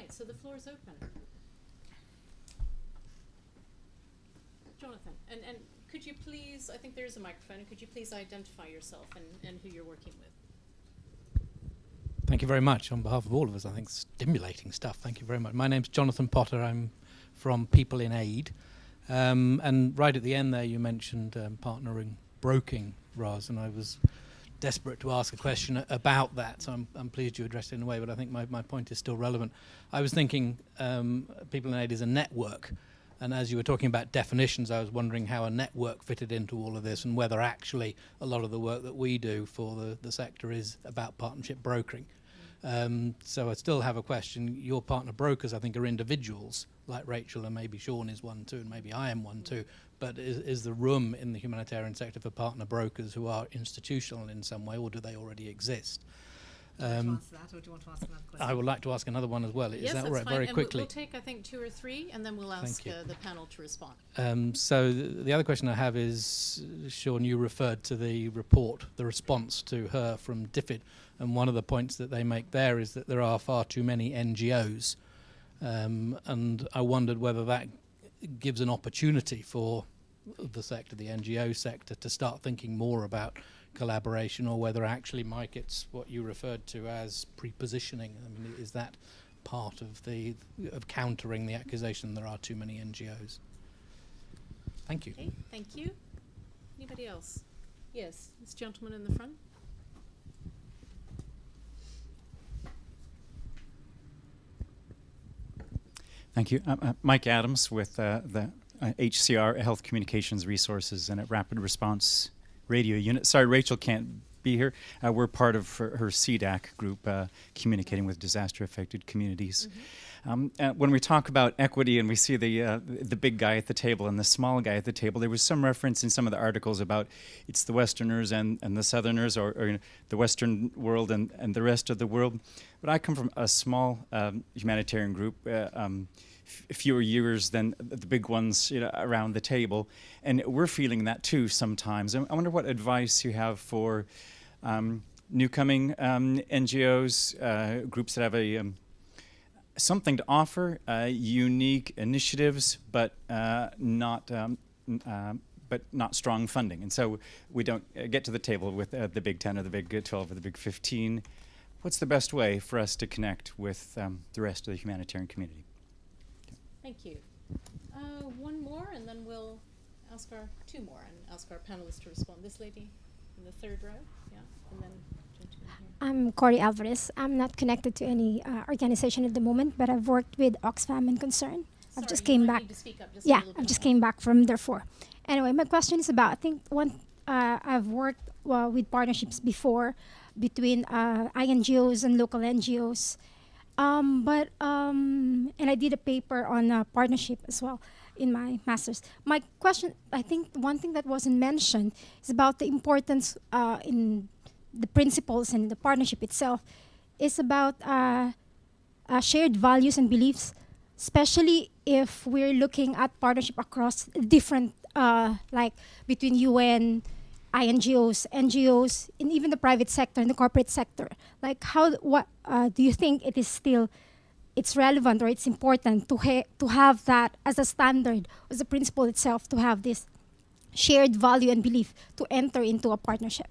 right, so the floor is open. Jonathan, and could you please, I think there is a microphone, and could you please identify yourself and who you're working with? Thank you very much. On behalf of all of us, I think stimulating stuff. Thank you very much. My name's Jonathan Potter. I'm from People in Aid. And right at the end there, you mentioned partnering, broking, Ros, and I was desperate to ask a question about that, so I'm pleased you addressed it in a way, but I think my point is still relevant. I was thinking People in Aid is a network, and as you were talking about definitions, I was wondering how a network fitted into all of this and whether actually a lot of the work that we do for the sector is about partnership brokering. So I still have a question. Your partner brokers, I think, are individuals, like Rachel, and maybe Sean is one too, and maybe I am one too. But is there room in the humanitarian sector for partner brokers who are institutional in some way, or do they already exist? Do you want to answer that, or do you want to ask another question? I would like to ask another one as well. Is Yes, that all right? fine. Very And quickly. we'll take, I think, 2 or 3, and then we'll ask the panel to respond. So the other question I have is, Sean, you referred to the report, the response to her from DFID, and one of the points that they make there is that there are far too many NGOs, and I wondered whether that gives an opportunity for the sector, the NGO sector, to start thinking more about collaboration, or whether actually, Mike, it's what you referred to as pre-positioning. I mean, is that part of countering the accusation there are too many NGOs? Thank you. Okay, thank you. Anybody else? Yes, this gentleman in the front. Thank you. Mike Adams with the HCR, Health Communications Resources and a Rapid Response Radio Unit. Sorry, Rachel can't be here. We're part of her CDAC group, communicating with disaster-affected communities. Mm-hmm. When we talk about equity and we see the big guy at the table and the small guy at the table, there was some reference in some of the articles about it's the Westerners and the Southerners, or you know, the Western world and the rest of the world. But I come from a small humanitarian group, fewer years than the big ones, you know, around the table, and we're feeling that too sometimes. I wonder what advice you have for newcoming NGOs, groups that have something to offer, unique initiatives, but not strong funding, and so we don't get to the table with the Big 10 or the Big 12 or the Big 15. What's the best way for us to connect with the rest of the humanitarian community? Thank you. One more, and then we'll ask our 2 more and ask our panelists to respond. This lady in the 3rd row, yeah, and then gentleman here. I'm Cory Alvarez. I'm not connected to any organization at the moment, but I've worked with Oxfam and Concern. Sorry, I've just you came might back. need to speak up just a Yeah, little bit I've just more. came back from Darfur. Anyway, my question is about, I think I've worked with partnerships before between INGOs and local NGOs. And I did a paper on partnership as well in my master's. My question, I think one thing that wasn't mentioned is about the importance in the principles and the partnership itself is about shared values and beliefs, especially if we're looking at partnership across different, like between UN, INGOs, NGOs, and even the private sector and the corporate sector. Like, what do you think it's relevant or it's important to have that as a standard, as a principle itself, to have this shared value and belief to enter into a partnership?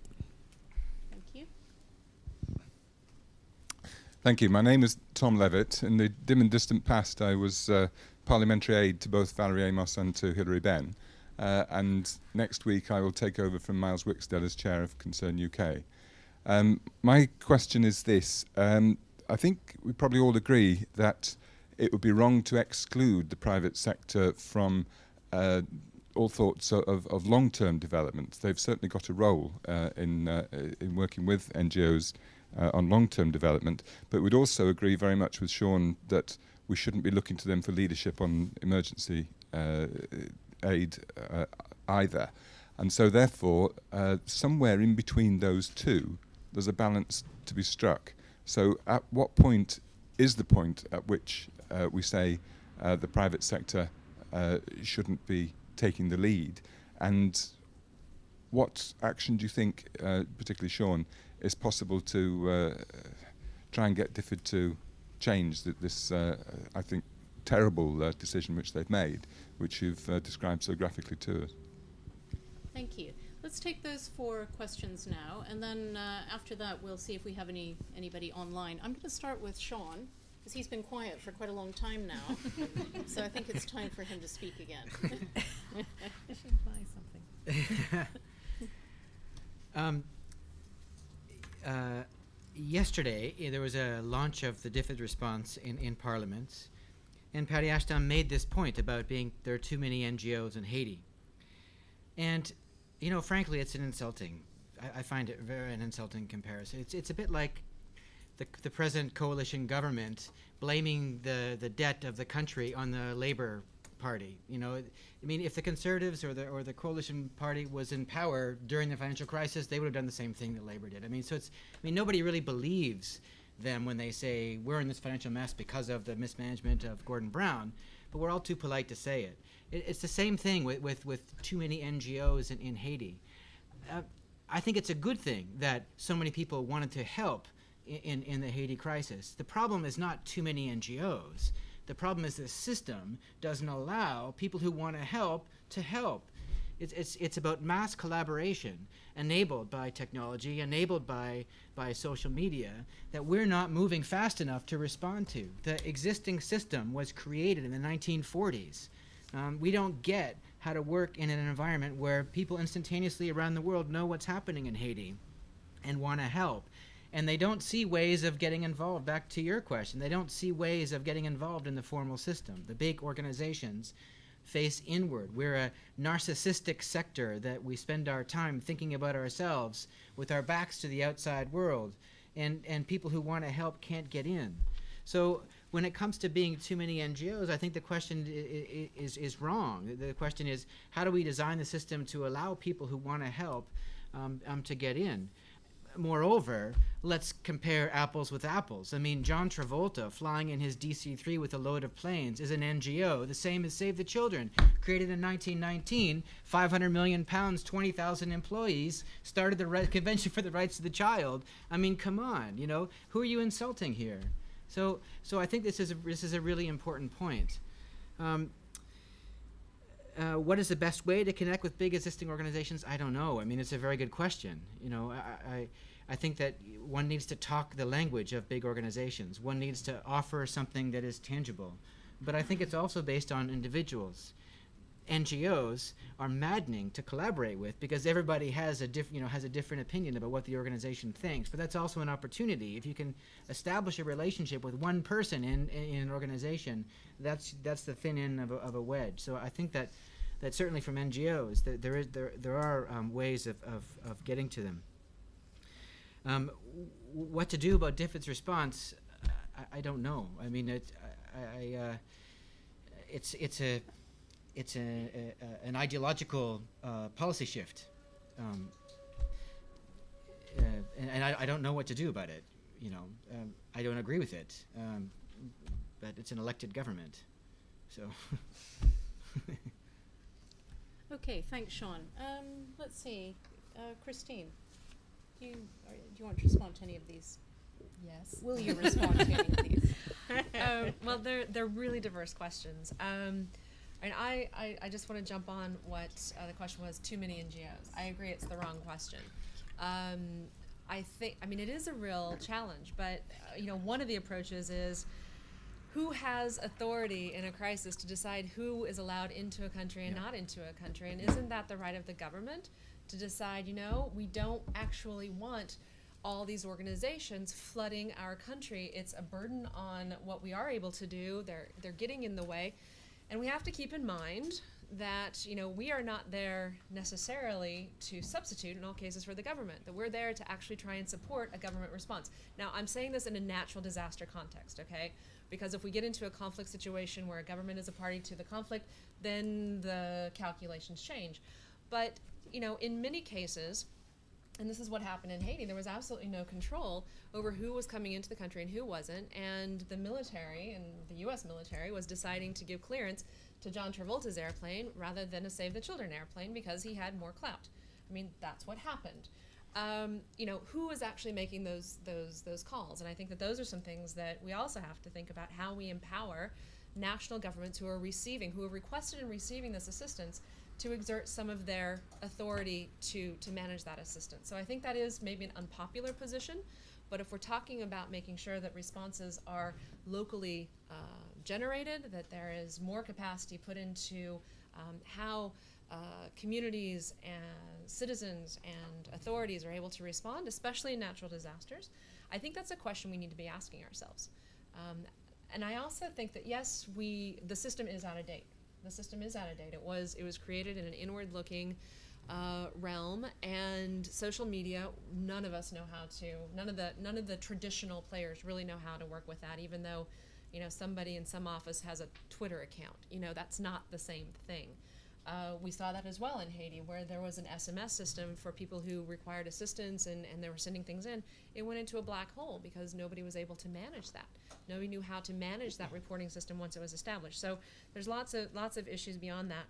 Thank you. Thank you. My name is Tom Levitt. In the dim and distant past, I was parliamentary aide to both Valerie Amos and to Hilary Benn. And next week I will take over from Miles Wickstead as Chair of Concern UK. My question is this. I think we probably all agree that it would be wrong to exclude the private sector from all thoughts of long-term development. They've certainly got a role in working with NGOs on long-term development, but we'd also agree very much with Sean that we shouldn't be looking to them for leadership on emergency aid either. And so therefore, somewhere in between those two, there's a balance to be struck. So at what point is the point at which we say the private sector shouldn't be taking the lead? And what action do you think, particularly Sean, is possible to try and get DFID to change this, I think, terrible decision which they've made, which you've described so graphically to us. Thank you. Let's take those 4 questions now, and then after that we'll see if we have anybody online. I'm going to start with Sean, because he's been quiet for quite a long time now, so I think it's time for him to speak again. I should buy something. Yesterday, there was a launch of the DFID response in Parliament, and Patty Ashton made this point about there are too many NGOs in Haiti. And, frankly, it's an insulting. I find it an insulting comparison. It's a bit like the present coalition government blaming the debt of the country on the Labour Party. If the Conservatives or the coalition party was in power during the financial crisis, they would have done the same thing that Labour did. Nobody really believes them when they say we're in this financial mess because of the mismanagement of Gordon Brown, but we're all too polite to say it. It's the same thing with too many NGOs in Haiti. I think it's a good thing that so many people wanted to help in the Haiti crisis. The problem is not too many NGOs. The problem is the system doesn't allow people who want to help to help. It's about mass collaboration enabled by technology, enabled by social media, that we're not moving fast enough to respond to. The existing system was created in the 1940s. We don't get how to work in an environment where people instantaneously around the world know what's happening in Haiti and want to help. And they don't see ways of getting involved. Back to your question, they don't see ways of getting involved in the formal system. The big organizations face inward. We're a narcissistic sector that we spend our time thinking about ourselves with our backs to the outside world, and people who want to help can't get in. So when it comes to being too many NGOs, I think the question is wrong. The question is, how do we design the system to allow people who want to help to get in? Moreover, let's compare apples with apples. John Travolta flying in his DC-3 with a load of planes is an NGO, the same as Save the Children, created in 1919, 500 million pounds, 20,000 employees, started the Convention for the Rights of the Child. Come on, who are you insulting here? So I think this is a really important point. What is the best way to connect with big existing organizations? I don't know. It's a very good question. I think that one needs to talk the language of big organizations. One needs to offer something that is tangible. But I think it's also based on individuals. NGOs are maddening to collaborate with because everybody has a different opinion about what the organization thinks. But that's also an opportunity. If you can establish a relationship with one person in an organization, that's the thin end of a wedge. So I think that certainly from NGOs there are ways of getting to them. What to do about DFID's response? I don't know. It's an ideological policy shift, and I don't know what to do about it. I don't agree with it, but it's an elected government, so. Okay, thanks, Sean. Let's see, Christine, do you want to respond to any of these? Yes. Will you respond to any of these? Well, they're really diverse questions. And I just want to jump on what the question was, too many NGOs. I agree it's the wrong question. I think, it is a real challenge, but, one of the approaches is who has authority in a crisis to decide who is allowed into a country and not into a country? And isn't that the right of the government to decide, we don't actually want all these organizations flooding our country. It's a burden on what we are able to do. They're getting in the way. And we have to keep in mind that, we are not there necessarily to substitute in all cases for the government, that we're there to actually try and support a government response. Now, I'm saying this in a natural disaster context, okay? Because if we get into a conflict situation where a government is a party to the conflict, then the calculations change. But, in many cases, and this is what happened in Haiti, there was absolutely no control over who was coming into the country and who wasn't, and the military, and the US military, was deciding to give clearance to John Travolta's airplane rather than a Save the Children airplane because he had more clout. That's what happened. who is actually making those calls? And I think that those are some things that we also have to think about, how we empower national governments who have requested and receiving this assistance to exert some of their authority to manage that assistance. So I think that is maybe an unpopular position, but if we're talking about making sure that responses are locally generated, that there is more capacity put into how communities and citizens and authorities are able to respond, especially in natural disasters, I think that's a question we need to be asking ourselves. And I also think that, yes, the system is out of date. The system is out of date. It was created in an inward-looking realm, and social media, none of us know how to, none of the traditional players really know how to work with that, even though, somebody in some office has a Twitter account. That's not the same thing. We saw that as well in Haiti, where there was an SMS system for people who required assistance and they were sending things in. It went into a black hole because nobody was able to manage that. Nobody knew how to manage that reporting system once it was established. So there's lots of issues beyond that.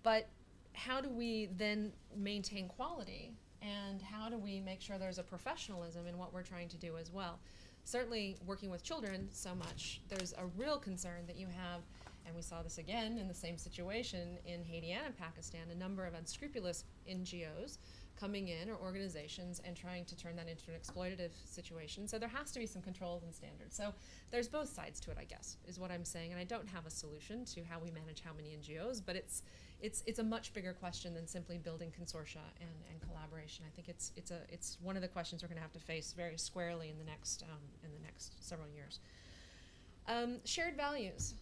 But how do we then maintain quality, and how do we make sure there's a professionalism in what we're trying to do as well? Certainly working with children so much, there's a real concern that you have, and we saw this again in the same situation in Haiti and in Pakistan, a number of unscrupulous NGOs coming in, or organizations, and trying to turn that into an exploitative situation. So there has to be some controls and standards. So there's both sides to it, I guess, is what I'm saying. And I don't have a solution to how we manage how many NGOs, but it's a much bigger question than simply building consortia and collaboration. I think it's one of the questions we're going to have to face very squarely in the next several years. Shared values.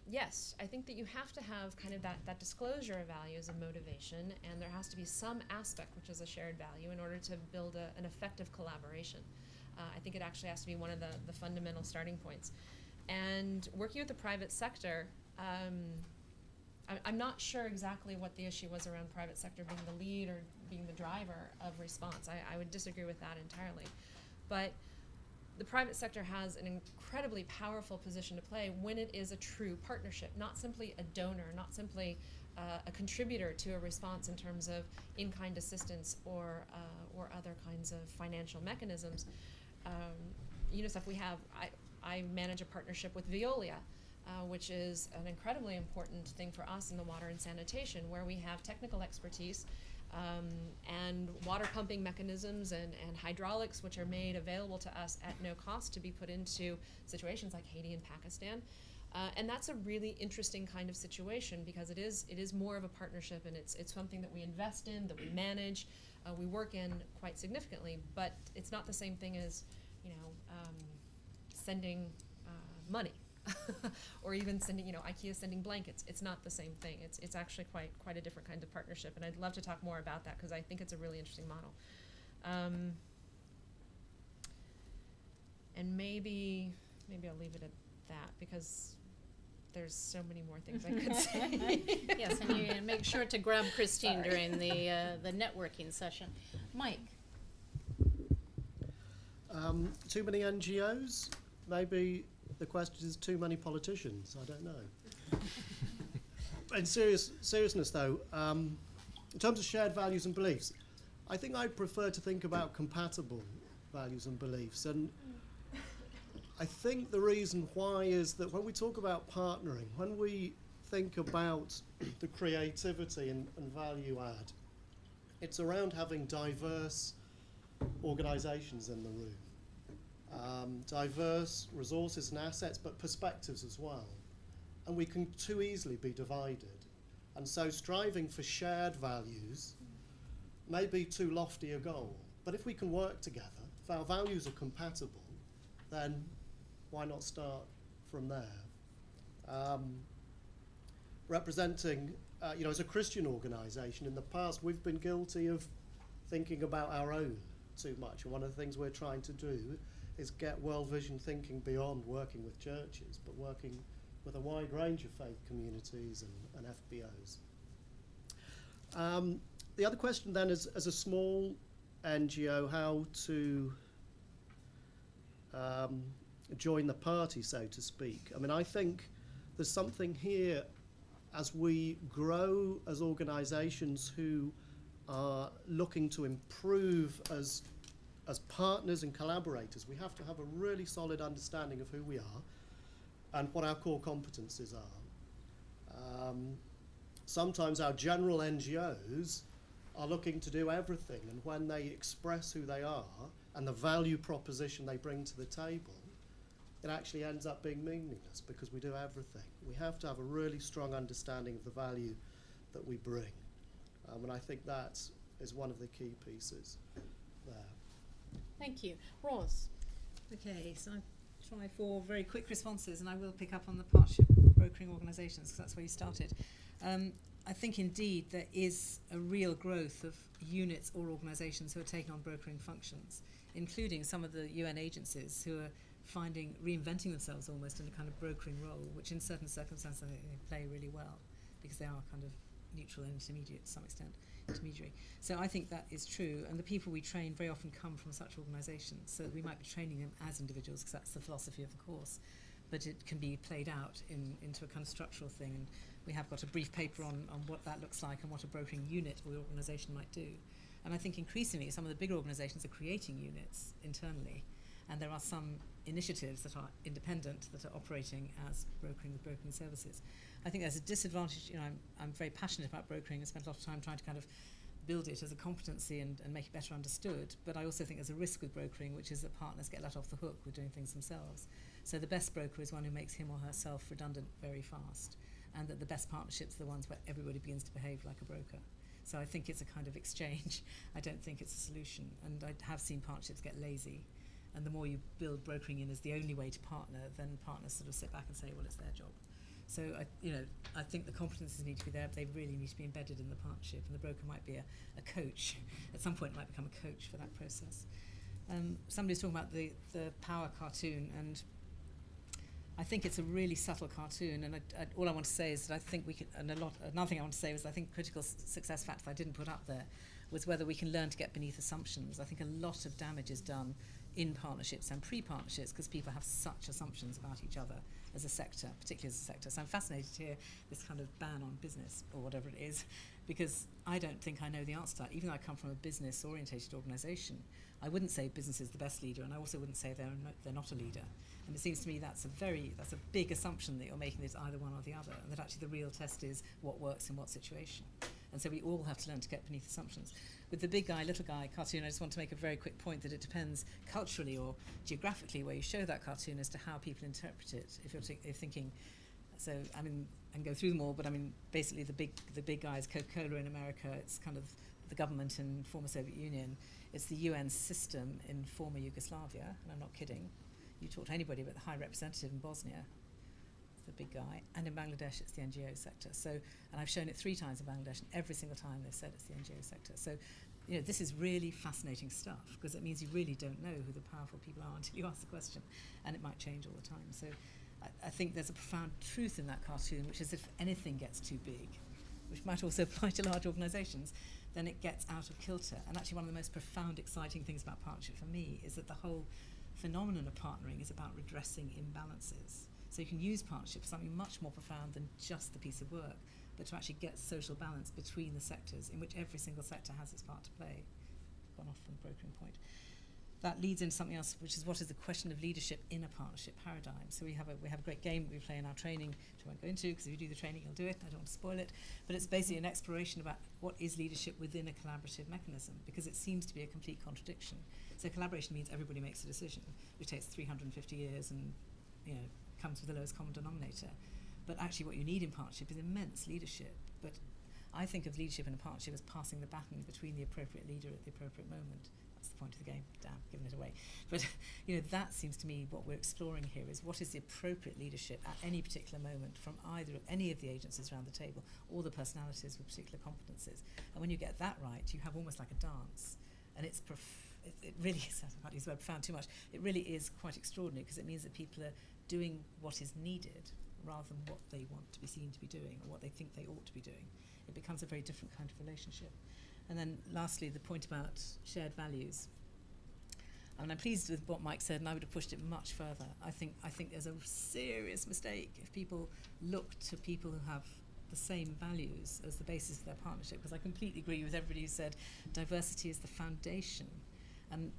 Yes, I think that you have to have kind of that disclosure of values and motivation, and there has to be some aspect which is a shared value in order to build an effective collaboration. I think it actually has to be one of the fundamental starting points. And working with the private sector, I'm not sure exactly what the issue was around private sector being the lead or being the driver of response. I would disagree with that entirely. But the private sector has an incredibly powerful position to play when it is a true partnership, not simply a donor, not simply a contributor to a response in terms of in-kind assistance or other kinds of financial mechanisms. UNICEF, I manage a partnership with Veolia, which is an incredibly important thing for us in the water and sanitation, where we have technical expertise and water pumping mechanisms and hydraulics, which are made available to us at no cost to be put into situations like Haiti and Pakistan. And that's a really interesting kind of situation, because it is more of a partnership, and it's something that we invest in, that we manage, we work in quite significantly, but it's not the same thing as sending money. Or even sending, IKEA sending blankets. It's not the same thing. It's actually quite a different kind of partnership, and I'd love to talk more about that because I think it's a really interesting model. And maybe I'll leave it at that, because there's so many more things I could say. Yes, and you make sure to grab Christine during the networking session. Mike. Too many NGOs? Maybe the question is too many politicians. I don't know. In seriousness, though, in terms of shared values and beliefs, I think I'd prefer to think about compatible values and beliefs. And I think the reason why is that when we talk about partnering, when we think about the creativity and value add, it's around having diverse organisations in the room. Diverse resources and assets, but perspectives as well. And we can too easily be divided. And so striving for shared values may be too lofty a goal. But if we can work together, if our values are compatible, then why not start from there? Representing, as a Christian organisation, in the past we've been guilty of thinking about our own too much. And one of the things we're trying to do is get world vision thinking beyond working with churches, but working with a wide range of faith communities and FBOs. The other question then is, as a small NGO, how to join the party, so to speak. I mean, I think there's something here as we grow as organisations who are looking to improve as partners and collaborators, we have to have a really solid understanding of who we are and what our core competencies are. Sometimes our general NGOs are looking to do everything, and when they express who they are and the value proposition they bring to the table, it actually ends up being meaningless because we do everything. We have to have a really strong understanding of the value that we bring. And I think that is one of the key pieces there. Thank you. Roz. Okay, so I'll try 4 very quick responses, and I will pick up on the partnership brokering organisations, because that's where you started. I think indeed there is a real growth of units or organisations who are taking on brokering functions, including some of the UN agencies who are reinventing themselves almost in a kind of brokering role, which in certain circumstances they play really well, because they are kind of neutral and intermediate to some extent, intermediary. So I think that is true, and the people we train very often come from such organisations, so we might be training them as individuals, because that's the philosophy of the course, but it can be played out into a kind of structural thing, and we have got a brief paper on what that looks like and what a brokering unit or organisation might do. And I think increasingly some of the bigger organisations are creating units internally, and there are some initiatives that are independent that are operating as brokering services. I think there's a disadvantage. I'm very passionate about brokering. I spent a lot of time trying to kind of build it as a competency and make it better understood. But I also think there's a risk with brokering, which is that partners get let off the hook with doing things themselves. So the best broker is one who makes him or herself redundant very fast, and that the best partnerships are the ones where everybody begins to behave like a broker. So I think it's a kind of exchange. I don't think it's a solution. And I have seen partnerships get lazy. And the more you build brokering in as the only way to partner, then partners sort of sit back and say, well, it's their job. So I think the competencies need to be there, but they really need to be embedded in the partnership, and the broker might be a coach. At some point might become a coach for that process. Somebody's talking about the power cartoon, and I think it's a really subtle cartoon, and all I want to say is that I think we can, and another thing I want to say is I think critical success factor that I didn't put up there was whether we can learn to get beneath assumptions. I think a lot of damage is done in partnerships and pre-partnerships because people have such assumptions about each other as a sector, particularly as a sector. So I'm fascinated to hear this kind of ban on business or whatever it is, because I don't think I know the answer to that. Even though I come from a business-orientated organisation, I wouldn't say business is the best leader, and I also wouldn't say they're not a leader. And it seems to me that's a big assumption that you're making, that it's either one or the other, and that actually the real test is what works in what situation. And so we all have to learn to get beneath assumptions. With the big guy, little guy cartoon, I just want to make a very quick point that it depends culturally or geographically where you show that cartoon as to how people interpret it. If you're thinking, so I mean, I can go through them all, but I mean, basically the big guy is Coca-Cola in America. It's kind of the government in former Soviet Union. It's the UN system in former Yugoslavia, and I'm not kidding. You talk to anybody but the High Representative in Bosnia, the big guy, and in Bangladesh it's the NGO sector. So, and I've shown it 3 times in Bangladesh, and every single time they've said it's the NGO sector. So, this is really fascinating stuff, because it means you really don't know who the powerful people are until you ask the question, and it might change all the time. So I think there's a profound truth in that cartoon, which is if anything gets too big, which might also apply to large organisations, then it gets out of kilter. And actually one of the most profound, exciting things about partnership for me is that the whole phenomenon of partnering is about redressing imbalances. So you can use partnership for something much more profound than just the piece of work, but to actually get social balance between the sectors, in which every single sector has its part to play. Gone off from the brokering point. That leads into something else, which is what is the question of leadership in a partnership paradigm. So we have a great game we play in our training, which I won't go into, because if you do the training, you'll do it. I don't want to spoil it. But it's basically an exploration about what is leadership within a collaborative mechanism, because it seems to be a complete contradiction. So collaboration means everybody makes a decision, which takes 350 years and comes with the lowest common denominator. But actually what you need in partnership is immense leadership. But I think of leadership in a partnership as passing the baton between the appropriate leader at the appropriate moment. That's the point of the game. Damn, giving it away. But that seems to me what we're exploring here is what is the appropriate leadership at any particular moment from either of any of the agencies around the table or the personalities with particular competencies. And when you get that right, you have almost like a dance. And it really is, I can't use the word profound too much, it really is quite extraordinary, because it means that people are doing what is needed rather than what they want to be seen to be doing or what they think they ought to be doing. It becomes a very different kind of relationship. And then lastly, the point about shared values. And I'm pleased with what Mike said, and I would have pushed it much further. I think there's a serious mistake if people look to people who have the same values as the basis of their partnership, because I completely agree with everybody who said diversity is the foundation. And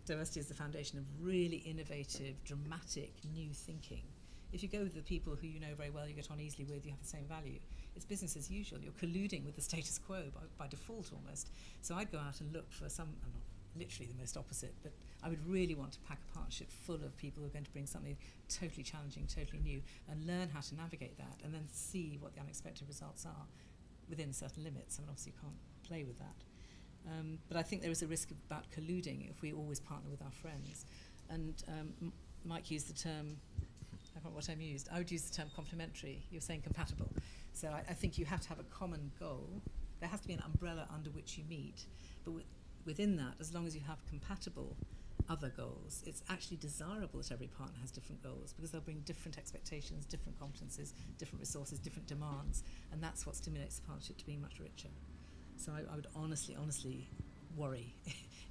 diversity is the foundation of really innovative, dramatic, new thinking. If you go with the people who you know very well, you get on easily with, you have the same value, it's business as usual. You're colluding with the status quo by default almost. So I'd go out and look for some, not literally the most opposite, but I would really want to pack a partnership full of people who are going to bring something totally challenging, totally new, and learn how to navigate that, and then see what the unexpected results are within certain limits. I mean, obviously you can't play with that. But I think there is a risk about colluding if we always partner with our friends. And Mike used the term, I can't remember what term you used. I would use the term complementary. You're saying compatible. So I think you have to have a common goal. There has to be an umbrella under which you meet. But within that, as long as you have compatible other goals, it's actually desirable that every partner has different goals, because they'll bring different expectations, different competences, different resources, different demands. And that's what stimulates the partnership to be much richer. So I would honestly worry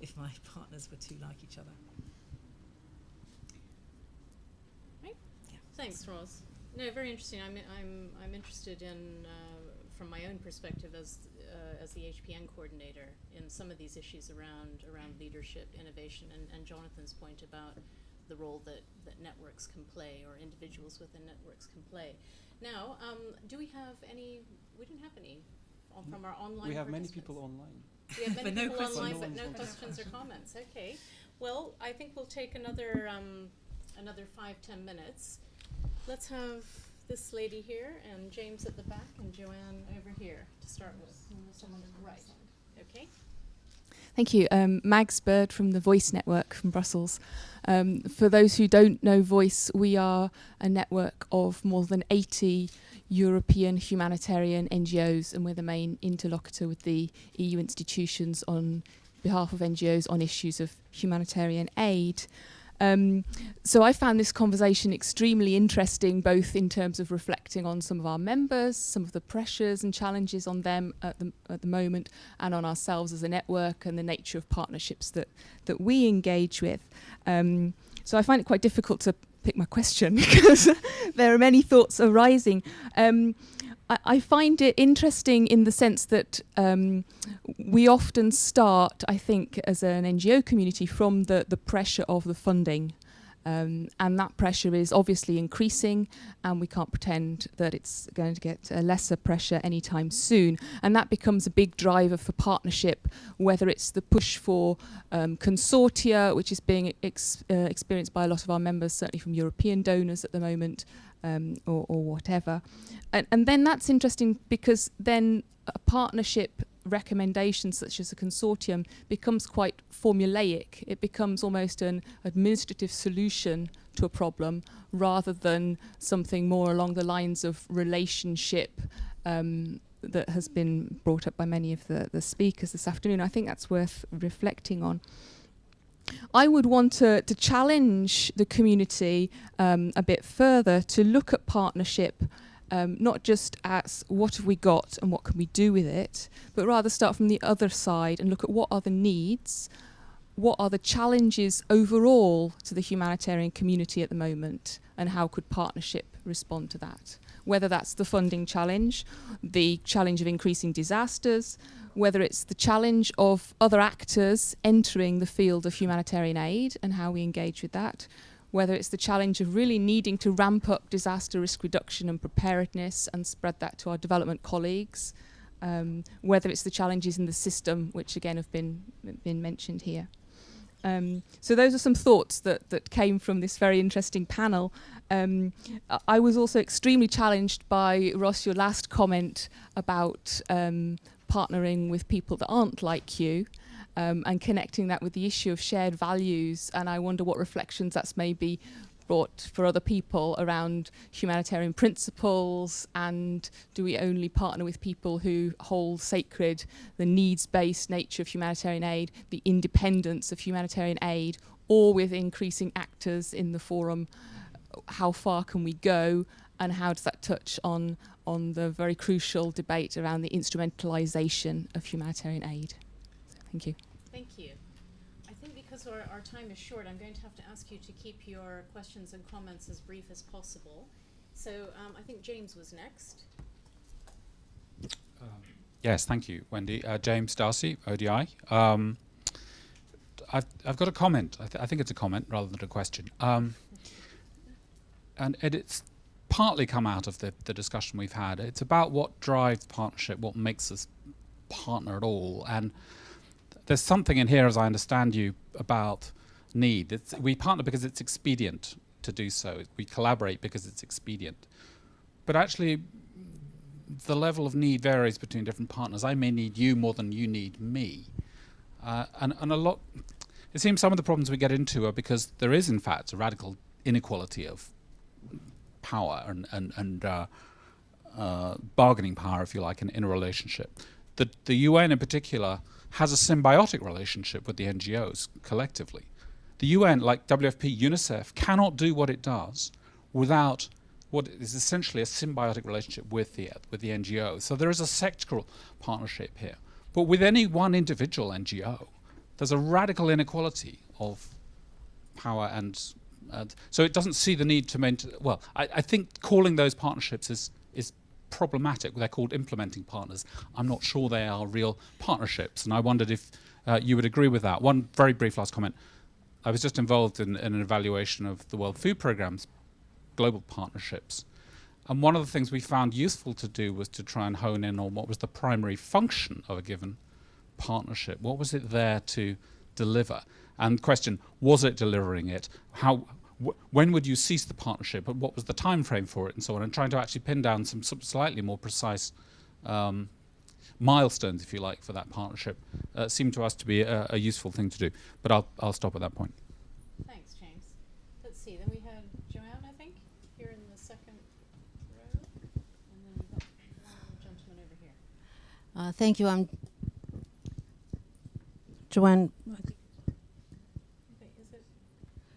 if my partners were too like each other. Right. Yeah. Thanks, Ross. No, very interesting. I'm interested in, from my own perspective as the HPN coordinator, in some of these issues around leadership, innovation, and Jonathan's point about the role that networks can play, or individuals within networks can play. Now, do we have any? We didn't have any. From our online We have many people online. We have many But no people questions. online, but No no one's questions or comments. Okay. Well, I think we'll take another 5-10 minutes. Let's have this lady here, and James at the back, and Joanne over here to start with. Someone right. Okay. Thank you. Mags Bird from the Voice Network from Brussels. For those who don't know Voice, we are a network of more than 80 European humanitarian NGOs, and we're the main interlocutor with the EU institutions on behalf of NGOs on issues of humanitarian aid. So I found this conversation extremely interesting, both in terms of reflecting on some of our members, some of the pressures and challenges on them at the moment, and on ourselves as a network and the nature of partnerships that we engage with. So I find it quite difficult to pick my question because there are many thoughts arising. I find it interesting in the sense that we often start, I think, as an NGO community from the pressure of the funding. And that pressure is obviously increasing, and we can't pretend that it's going to get lesser pressure anytime soon. And that becomes a big driver for partnership, whether it's the push for consortia, which is being experienced by a lot of our members, certainly from European donors at the moment, or whatever. And then that's interesting, because then a partnership recommendation such as a consortium becomes quite formulaic. It becomes almost an administrative solution to a problem rather than something more along the lines of relationship that has been brought up by many of the speakers this afternoon. I think that's worth reflecting on. I would want to challenge the community a bit further to look at partnership not just as what have we got and what can we do with it, but rather start from the other side and look at what are the needs, what are the challenges overall to the humanitarian community at the moment, and how could partnership respond to that. Whether that's the funding challenge, the challenge of increasing disasters, whether it's the challenge of other actors entering the field of humanitarian aid and how we engage with that, whether it's the challenge of really needing to ramp up disaster risk reduction and preparedness and spread that to our development colleagues, whether it's the challenges in the system, which again have been mentioned here. So those are some thoughts that came from this very interesting panel. I was also extremely challenged by, Ross, your last comment about partnering with people that aren't like you, and connecting that with the issue of shared values. And I wonder what reflections that's maybe brought for other people around humanitarian principles, and do we only partner with people who hold sacred the needs-based nature of humanitarian aid, the independence of humanitarian aid, or with increasing actors in the forum? How far can we go, and how does that touch on the very crucial debate around the instrumentalization of humanitarian aid? Thank you. Thank you. I think because our time is short, I'm going to have to ask you to keep your questions and comments as brief as possible. So I think James was next. Yes, thank you, Wendy. James Darcy, ODI. I've got a comment. I think it's a comment rather than a question. And it's partly come out of the discussion we've had. It's about what drives partnership, what makes us partner at all. And there's something in here, as I understand you, about need. We partner because it's expedient to do so. We collaborate because it's expedient. But actually, the level of need varies between different partners. I may need you more than you need me. And a lot, it seems some of the problems we get into are because there is, in fact, a radical inequality of power and bargaining power, if you like, in a relationship. The UN in particular has a symbiotic relationship with the NGOs collectively. The UN, like WFP, UNICEF, cannot do what it does without what is essentially a symbiotic relationship with the NGO. So there is a sectoral partnership here. But with any one individual NGO, there's a radical inequality of power and so it doesn't see the need to maintain. Well, I think calling those partnerships is problematic. They're called implementing partners. I'm not sure they are real partnerships, and I wondered if you would agree with that. One very brief last comment. I was just involved in an evaluation of the World Food Programme's global partnerships, and one of the things we found useful to do was to try and hone in on what was the primary function of a given partnership. What was it there to deliver? And question, was it delivering it? When would you cease the partnership, and what was the time frame for it, and so on, and trying to actually pin down some slightly more precise milestones, if you like, for that partnership seemed to us to be a useful thing to do. But I'll stop at that point. Thanks, James. Let's see, then we had Joanne, I think, here in the second row, and then we've got one gentleman over here. Thank you. I'm Joanne.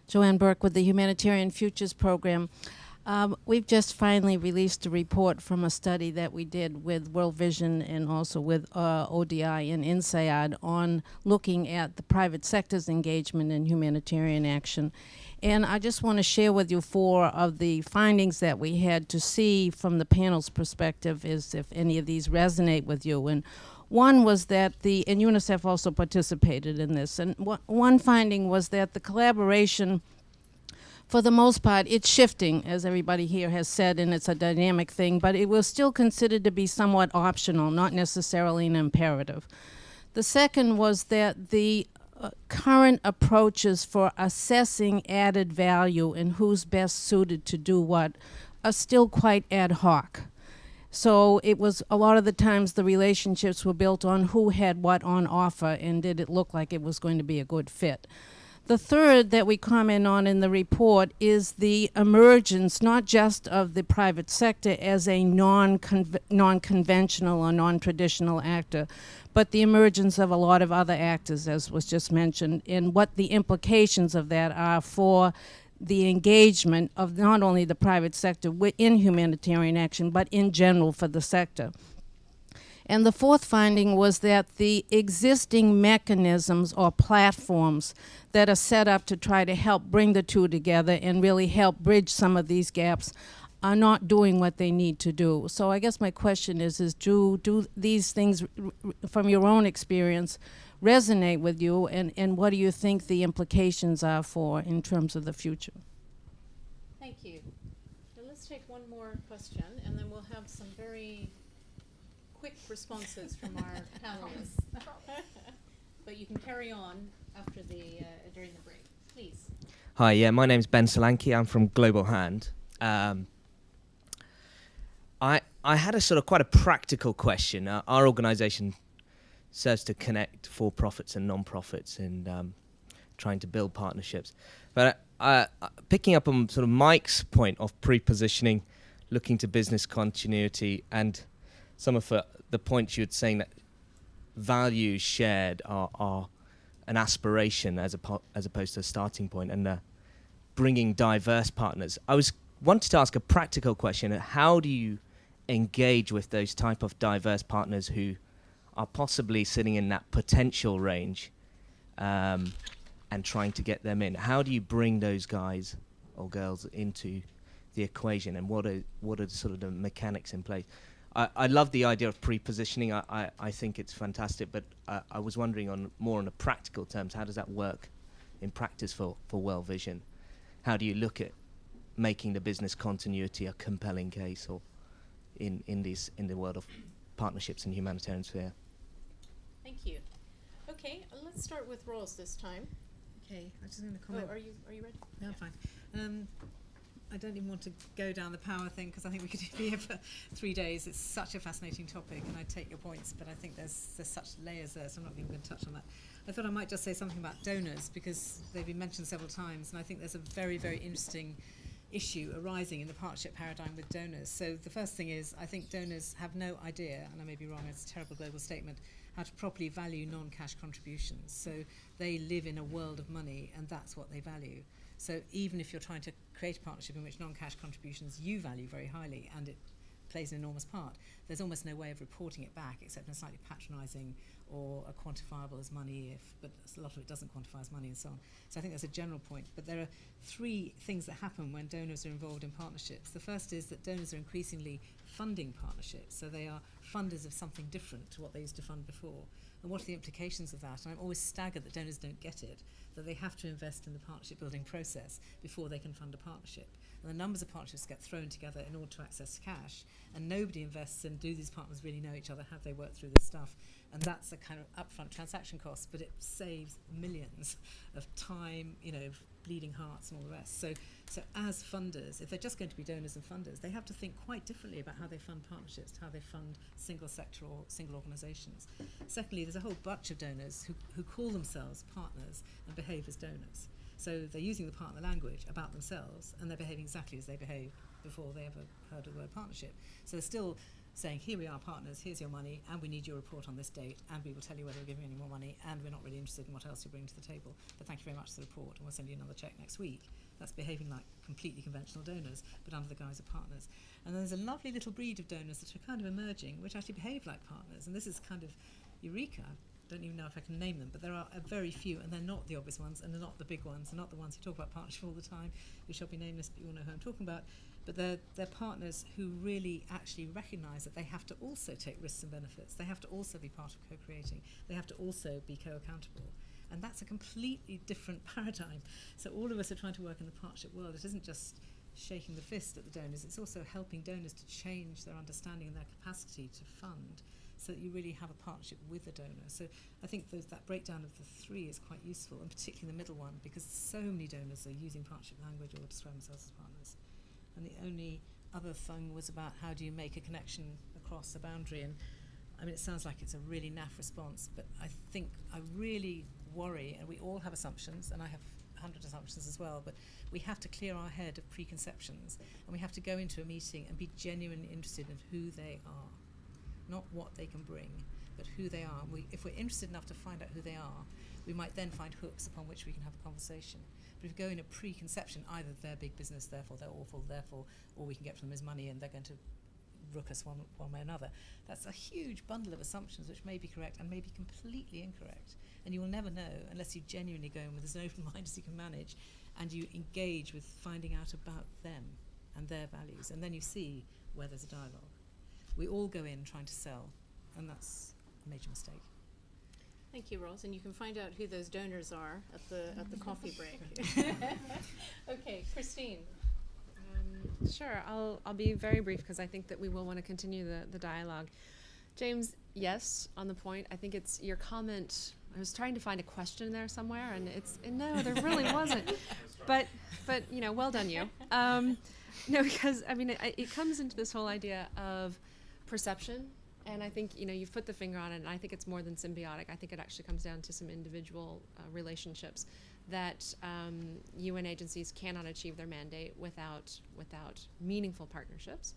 Joanne Burke with the Humanitarian Futures Program. We've just finally released a report from a study that we did with World Vision and also with ODI and INSEAD on looking at the private sector's engagement in humanitarian action. And I just want to share with you 4 of the findings that we had to see from the panel's perspective, is if any of these resonate with you. And one was that and UNICEF also participated in this, and one finding was that the collaboration, for the most part, it's shifting, as everybody here has said, and it's a dynamic thing, but it was still considered to be somewhat optional, not necessarily an imperative. The second was that the current approaches for assessing added value and who's best suited to do what are still quite ad hoc. So it was a lot of the times the relationships were built on who had what on offer and did it look like it was going to be a good fit. The third that we comment on in the report is the emergence not just of the private sector as a non-conventional or non-traditional actor, but the emergence of a lot of other actors, as was just mentioned, and what the implications of that are for the engagement of not only the private sector in humanitarian action, but in general for the sector. And the fourth finding was that the existing mechanisms or platforms that are set up to try to help bring the two together and really help bridge some of these gaps are not doing what they need to do. So I guess my question is do these things, from your own experience, resonate with you, and what do you think the implications are for in terms of the future? Thank you. Now let's take one more question, and then we'll have some very quick responses from our panelists. But you can carry on after during the break, please. Hi, yeah, my name's Ben Solanki. I'm from Global Hand. I had a sort of quite a practical question. Our organisation serves to connect for-profits and non-profits in trying to build partnerships. But picking up on sort of Mike's point of pre-positioning, looking to business continuity, and some of the points you were saying that values shared are an aspiration as opposed to a starting point, and bringing diverse partners. I wanted to ask a practical question. How do you engage with those type of diverse partners who are possibly sitting in that potential range and trying to get them in? How do you bring those guys or girls into the equation, and what are sort of the mechanics in place? I love the idea of pre-positioning. I think it's fantastic, but I was wondering more on the practical terms, how does that work in practice for World Vision? How do you look at making the business continuity a compelling case, or in the world of partnerships and humanitarian sphere? Thank you. Okay, let's start with Ross this time. Okay, I'm just going to comment. Oh, are you ready? No, I'm fine. I don't even want to go down the power thing because I think we could be here for 3 days. It's such a fascinating topic, and I take your points, but I think there's such layers there, so I'm not even going to touch on that. I thought I might just say something about donors because they've been mentioned several times, and I think there's a very, very interesting issue arising in the partnership paradigm with donors. So the first thing is, I think donors have no idea, and I may be wrong, it's a terrible global statement, how to properly value non-cash contributions. So they live in a world of money, and that's what they value. So even if you're trying to create a partnership in which non-cash contributions you value very highly, and it plays an enormous part, there's almost no way of reporting it back except in a slightly patronising or a quantifiable as money but a lot of it doesn't quantify as money and so on. So I think that's a general point. But there are 3 things that happen when donors are involved in partnerships. The first is that donors are increasingly funding partnerships, so they are funders of something different to what they used to fund before. And what are the implications of that? And I'm always staggered that donors don't get it, that they have to invest in the partnership building process before they can fund a partnership. And the numbers of partnerships get thrown together in order to access cash, and nobody invests in, do these partners really know each other, have they worked through this stuff? And that's a kind of upfront transaction cost, but it saves millions of time, bleeding hearts and all the rest. So as funders, if they're just going to be donors and funders, they have to think quite differently about how they fund partnerships, how they fund single sector or single organisations. Secondly, there's a whole bunch of donors who call themselves partners and behave as donors. So they're using the partner language about themselves, and they're behaving exactly as they behaved before they ever heard of the word partnership. So they're still saying, here we are partners, here's your money, and we need your report on this date, and we will tell you whether we're giving you any more money, and we're not really interested in what else you bring to the table, but thank you very much for the report, and we'll send you another check next week. That's behaving like completely conventional donors, but under the guise of partners. And then there's a lovely little breed of donors that are kind of emerging, which actually behave like partners, and this is kind of eureka. I don't even know if I can name them, but there are a very few, and they're not the obvious ones, and they're not the big ones, they're not the ones who talk about partnership all the time, who shall be nameless, but you all know who I'm talking about. But they're partners who really actually recognise that they have to also take risks and benefits. They have to also be part of co-creating. They have to also be co-accountable. And that's a completely different paradigm. So all of us are trying to work in the partnership world. It isn't just shaking the fist at the donors. It's also helping donors to change their understanding and their capacity to fund so that you really have a partnership with the donor. So I think that breakdown of the 3 is quite useful, and particularly the middle one, because so many donors are using partnership language or describe themselves as partners. And the only other thing was about how do you make a connection across a boundary. And I mean, it sounds like it's a really naff response, but I think I really worry, and we all have assumptions, and I have 100 assumptions as well, but we have to clear our head of preconceptions, and we have to go into a meeting and be genuinely interested in who they are, not what they can bring, but who they are. If we're interested enough to find out who they are, we might then find hooks upon which we can have a conversation. But if we go in a preconception, either they're big business, therefore they're awful, therefore all we can get from them is money and they're going to rook us one way or another, that's a huge bundle of assumptions which may be correct and may be completely incorrect. And you will never know unless you genuinely go in with as an open mind as you can manage, and you engage with finding out about them and their values, and then you see where there's a dialogue. We all go in trying to sell, and that's a major mistake. Thank you, Rose, and you can find out who those donors are at the coffee break. Okay, Christine. Sure, I'll be very brief because I think that we will want to continue the dialogue. James, yes, on the point. I think it's your comment. I was trying to find a question there somewhere, and no, there really wasn't. But well done you. No, because I mean it comes into this whole idea of perception. And I think, you've put the finger on it, and I think it's more than symbiotic. I think it actually comes down to some individual relationships that UN agencies cannot achieve their mandate without meaningful partnerships.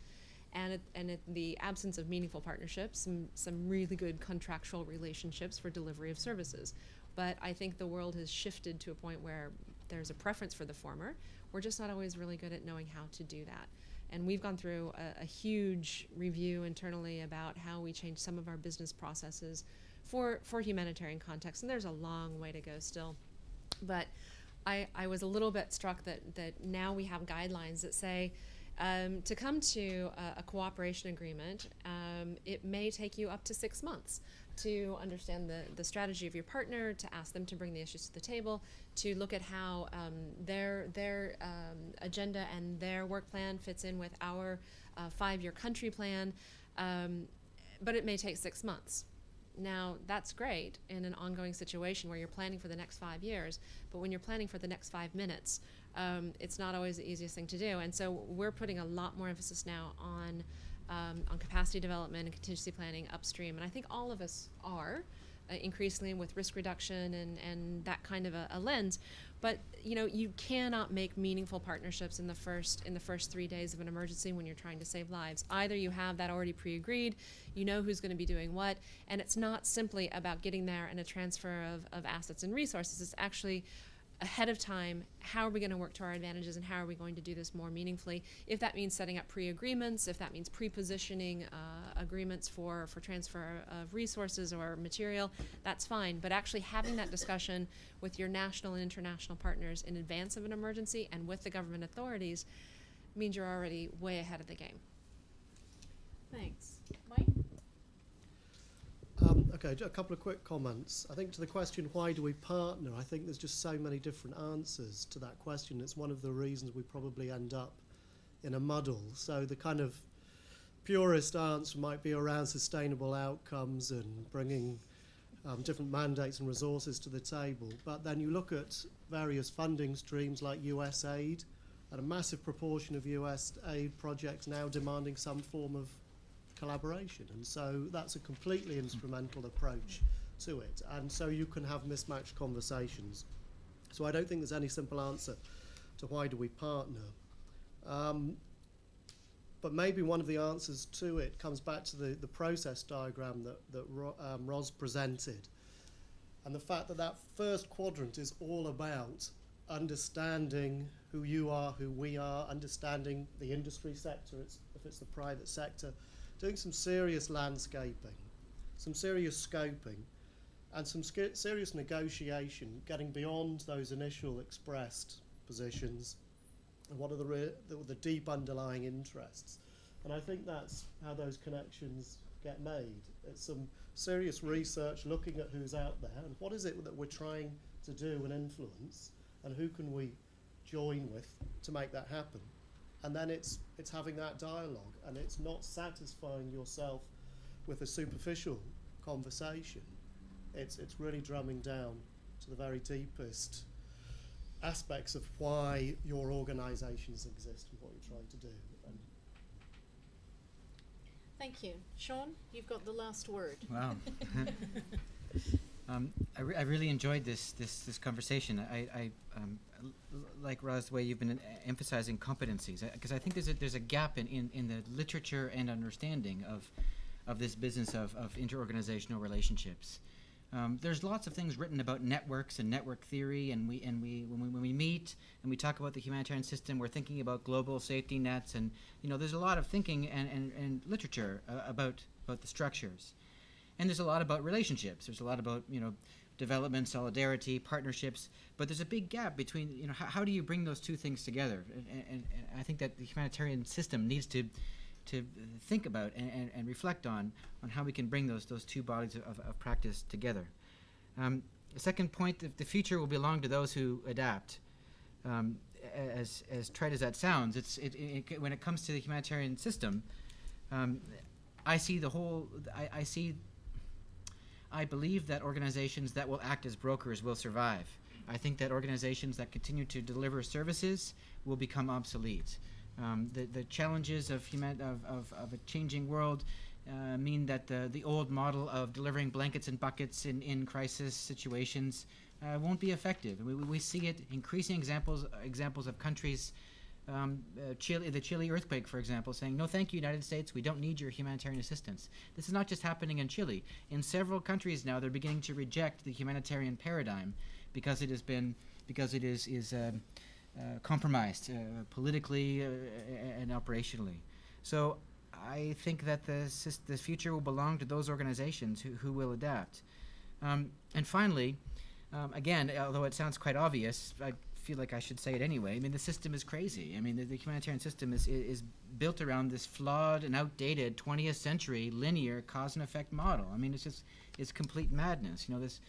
And in the absence of meaningful partnerships, some really good contractual relationships for delivery of services. But I think the world has shifted to a point where there's a preference for the former. We're just not always really good at knowing how to do that. And we've gone through a huge review internally about how we change some of our business processes for humanitarian context. And there's a long way to go still. But I was a little bit struck that now we have guidelines that say To come to a cooperation agreement, it may take you up to 6 months to understand the strategy of your partner, to ask them to bring the issues to the table, to look at how their agenda and their work plan fits in with our 5-year country plan, but it may take 6 months. Now, that's great in an ongoing situation where you're planning for the next 5 years, but when you're planning for the next 5 minutes, it's not always the easiest thing to do. And so we're putting a lot more emphasis now on capacity development and contingency planning upstream. And I think all of us are increasingly with risk reduction and that kind of a lens. But you cannot make meaningful partnerships in the first 3 days of an emergency when you're trying to save lives. Either you have that already pre-agreed, you know who's going to be doing what, and it's not simply about getting there and a transfer of assets and resources. It's actually ahead of time, how are we going to work to our advantages and how are we going to do this more meaningfully? If that means setting up pre-agreements, if that means pre-positioning agreements for transfer of resources or material, that's fine. But actually having that discussion with your national and international partners in advance of an emergency and with the government authorities means you're already way ahead of the game. Thanks. Mike? Okay, a couple of quick comments. I think to the question, why do we partner? I think there's just so many different answers to that question. It's one of the reasons we probably end up in a muddle. So the kind of purist answer might be around sustainable outcomes and bringing different mandates and resources to the table. But then you look at various funding streams like US aid, and a massive proportion of US aid projects now demanding some form of collaboration, and so that's a completely instrumental approach to it, and so you can have mismatched conversations. So I don't think there's any simple answer to why do we partner, but maybe one of the answers to it comes back to the process diagram that Ros presented, and the fact that first quadrant is all about understanding who you are, who we are, understanding the industry sector, if it's the private sector, doing some serious landscaping, some serious scoping, and some serious negotiation, getting beyond those initial expressed positions, and what are the deep underlying interests. And I think that's how those connections get made. It's some serious research looking at who's out there, and what is it that we're trying to do and influence, and who can we join with to make that happen. And then it's having that dialogue, and it's not satisfying yourself with a superficial conversation. It's really drumming down to the very deepest aspects of why your organisations exist and what you're trying to do. Thank you. Sean, you've got the last word. Wow. I really enjoyed this conversation. I like Roz, the way you've been emphasizing competencies, because I think there's a gap in the literature and understanding of this business of interorganizational relationships. There's lots of things written about networks and network theory, and when we meet and we talk about the humanitarian system, we're thinking about global safety nets, and there's a lot of thinking and literature about the structures. And there's a lot about relationships. There's a lot about, development, solidarity, partnerships. But there's a big gap between, how do you bring those two things together? And I think that the humanitarian system needs to think about and reflect on how we can bring those two bodies of practice together. The second point, the future will belong to those who adapt. As trite as that sounds, when it comes to the humanitarian system, I believe that organizations that will act as brokers will survive. I think that organizations that continue to deliver services will become obsolete. The challenges of a changing world mean that the old model of delivering blankets and buckets in crisis situations won't be effective. We see it increasing examples of countries. The Chile earthquake, for example, saying, no, thank you, United States, we don't need your humanitarian assistance. This is not just happening in Chile. In several countries now, they're beginning to reject the humanitarian paradigm because it is compromised politically and operationally. So I think that the future will belong to those organizations who will adapt. And finally, again, although it sounds quite obvious, I feel like I should say it anyway. I mean, the system is crazy. I mean, the humanitarian system is built around this flawed and outdated 20th century linear cause and effect model. I mean, it's complete madness. You know, this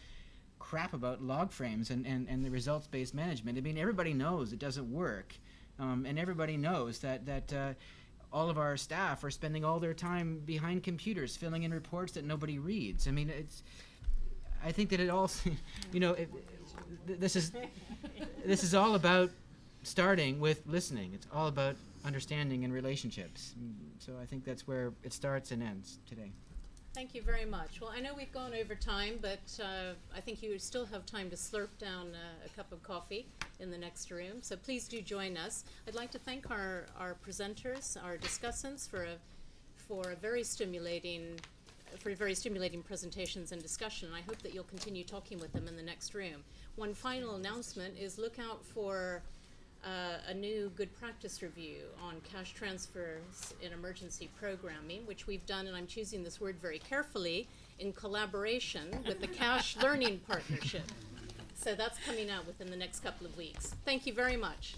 crap about log frames and the results-based management. I mean, everybody knows it doesn't work, and everybody knows that all of our staff are spending all their time behind computers filling in reports that nobody reads. I mean, I think that it all, you know, this is all about starting with listening. It's all about understanding and relationships. So I think that's where it starts and ends today. Thank you very much. Well, I know we've gone over time, but I think you still have time to slurp down a cup of coffee in the next room. So please do join us. I'd like to thank our presenters, our discussants for very stimulating presentations and discussion. I hope that you'll continue talking with them in the next room. One final announcement is look out for a new good practice review on cash transfers in emergency programming, which we've done, and I'm choosing this word very carefully, in collaboration with the Cash Learning Partnership. So that's coming out within the next couple of weeks. Thank you very much.